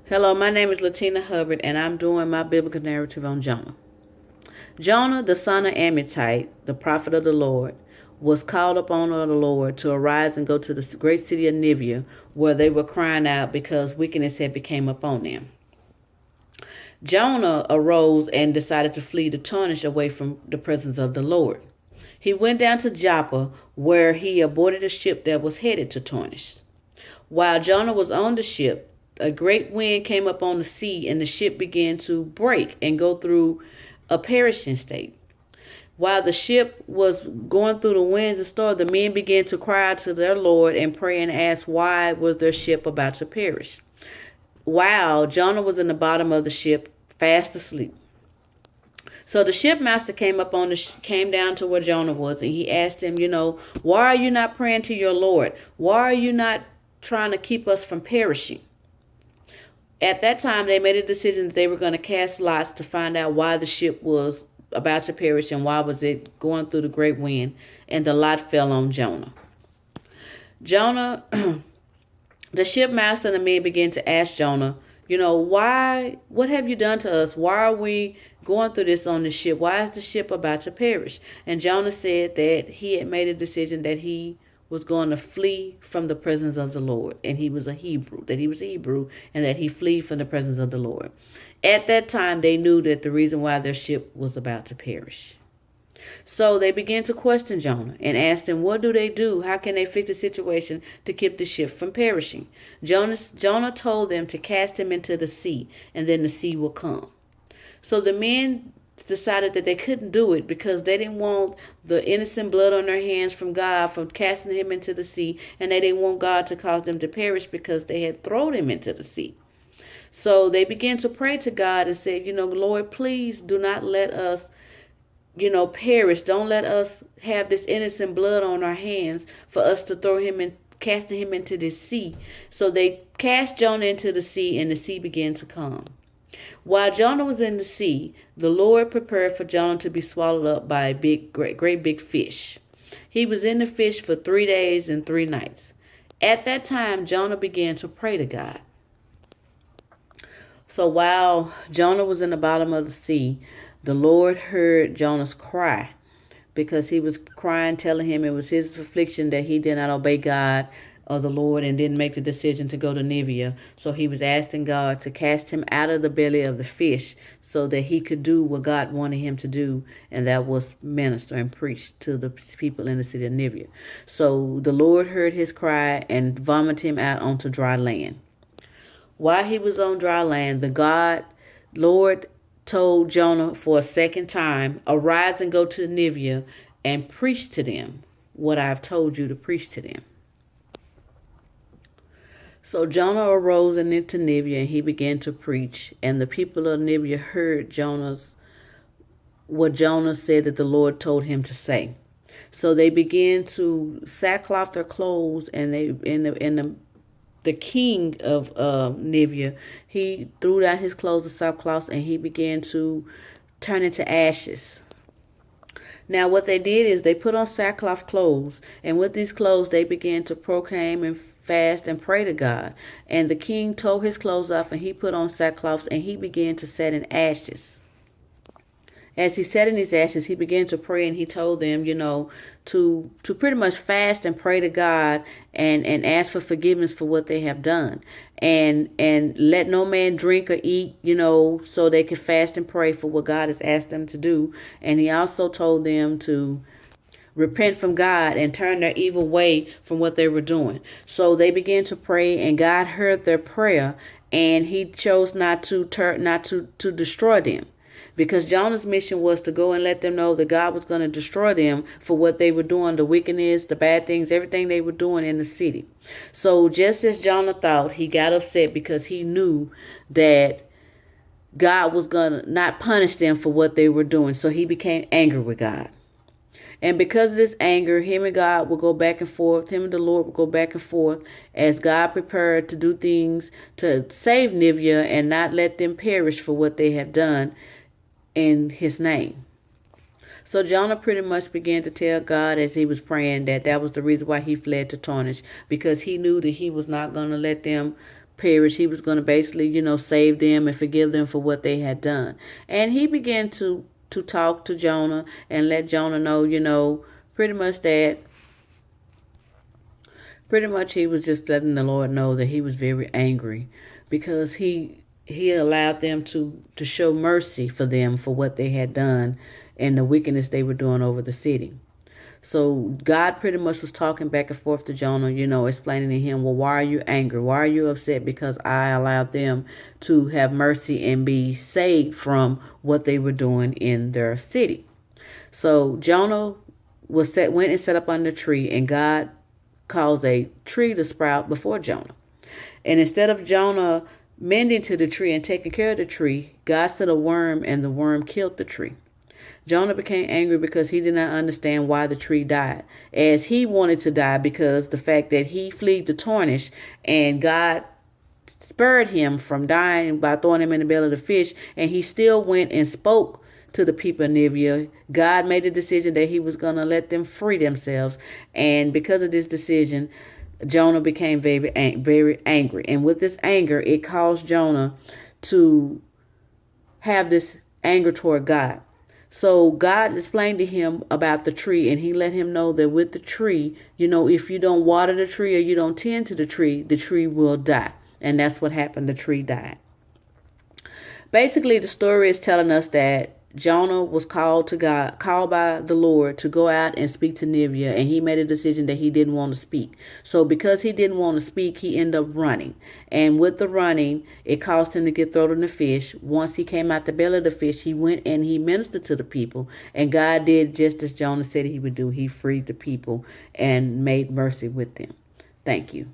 Hello, my name is Latina Hubbard, and I'm doing my biblical narrative on Jonah. Jonah, the son of Amittai, the prophet of the Lord, was called upon of the Lord to arise and go to the great city of Nineveh, where they were crying out because wickedness had become upon them. Jonah arose and decided to flee to Tarshish away from the presence of the Lord. He went down to Joppa, where he boarded a ship that was headed to Tarshish. While Jonah was on the ship, a great wind came up on the sea, and the ship began to break and go through a perishing state. While the ship was going through the winds and storm, the men began to cry out to their Lord and pray and ask why was their ship about to perish. While Jonah was in the bottom of the ship, fast asleep. So the shipmaster came down to where Jonah was, and he asked him, why are you not praying to your Lord? Why are you not trying to keep us from perishing? At that time, they made a decision that they were going to cast lots to find out why the ship was about to perish and why was it going through the great wind, and the lot fell on Jonah. Jonah, the shipmaster and the men began to ask Jonah, what have you done to us? Why are we going through this on the ship? Why is the ship about to perish? And Jonah said that he had made a decision that he was going to flee from the presence of the Lord, and he was a Hebrew, and that he fled from the presence of the Lord. At that time, they knew that the reason why their ship was about to perish. So they began to question Jonah and asked him, what do they do? How can they fix the situation to keep the ship from perishing? Jonah told them to cast him into the sea, and then the sea will calm. So the men decided that they couldn't do it because they didn't want the innocent blood on their hands from God from casting him into the sea, and they didn't want God to cause them to perish because they had thrown him into the sea. So they began to pray to God and said, Lord, please do not let us perish. Don't let us have this innocent blood on our hands for us to throw him in, casting him into the sea. So they cast Jonah into the sea, and the sea began to calm. While Jonah was in the sea, the Lord prepared for Jonah to be swallowed up by a great big fish. He was in the fish for 3 days and 3 nights. At that time, Jonah began to pray to God. So while Jonah was in the bottom of the sea, the Lord heard Jonah's cry, because he was crying, telling him it was his affliction that he did not obey God or the Lord and didn't make the decision to go to Nineveh. So he was asking God to cast him out of the belly of the fish so that he could do what God wanted him to do, and that was minister and preach to the people in the city of Nineveh. So the Lord heard his cry and vomited him out onto dry land. While he was on dry land, the Lord told Jonah for a second time, arise and go to Nineveh and preach to them what I've told you to preach to them. So Jonah arose and went to Nineveh, and he began to preach, and the people of Nineveh heard what Jonah said that the Lord told him to say. So they began to sackcloth their clothes, and the king of Nineveh, he threw down his clothes of sackcloth, and he began to turn into ashes. Now what they did is they put on sackcloth clothes, and with these clothes they began to proclaim and fast and pray to God. And the king tore his clothes off, and he put on sackcloth, and he began to sit in ashes. As he sat in his ashes, he began to pray, and he told them, to pretty much fast and pray to God and ask for forgiveness for what they have done. And let no man drink or eat, so they could fast and pray for what God has asked them to do. And he also told them to repent from God and turn their evil way from what they were doing. So they began to pray, and God heard their prayer, and he chose not to destroy them. Because Jonah's mission was to go and let them know that God was going to destroy them for what they were doing, the wickedness, the bad things, everything they were doing in the city. So just as Jonah thought, he got upset because he knew that God was going to not punish them for what they were doing. So he became angry with God. And because of this anger, him and God will go back and forth. Him and the Lord will go back and forth as God prepared to do things to save Nineveh and not let them perish for what they have done in his name. So Jonah pretty much began to tell God as he was praying that was the reason why he fled to Tarshish, because he knew that he was not going to let them perish. He was going to basically, save them and forgive them for what they had done. And he began to talk to Jonah and let Jonah know, pretty much that pretty much he was just letting the Lord know that he was very angry because he allowed them to show mercy for them for what they had done and the wickedness they were doing over the city. So God pretty much was talking back and forth to Jonah, explaining to him, well, why are you angry? Why are you upset? Because I allowed them to have mercy and be saved from what they were doing in their city. So Jonah went and set up under a tree, and God caused a tree to sprout before Jonah. And instead of Jonah mending to the tree and taking care of the tree, God sent a worm, and the worm killed the tree. Jonah became angry because he did not understand why the tree died, as he wanted to die because the fact that he fled to tarnish, and God spared him from dying by throwing him in the belly of the fish, and he still went and spoke to the people of Nineveh. God made a decision that he was going to let them free themselves, and because of this decision, Jonah became very, very angry. And with this anger, it caused Jonah to have this anger toward God. So God explained to him about the tree, and he let him know that with the tree, if you don't water the tree or you don't tend to the tree will die. And that's what happened. The tree died. Basically, the story is telling us that Jonah was called by the Lord to go out and speak to Nineveh, and he made a decision that he didn't want to speak. So because he didn't want to speak, he ended up running. And with the running, it caused him to get thrown in the fish. Once he came out the belly of the fish, he went and he ministered to the people. And God did just as Jonah said he would do. He freed the people and made mercy with them. Thank you.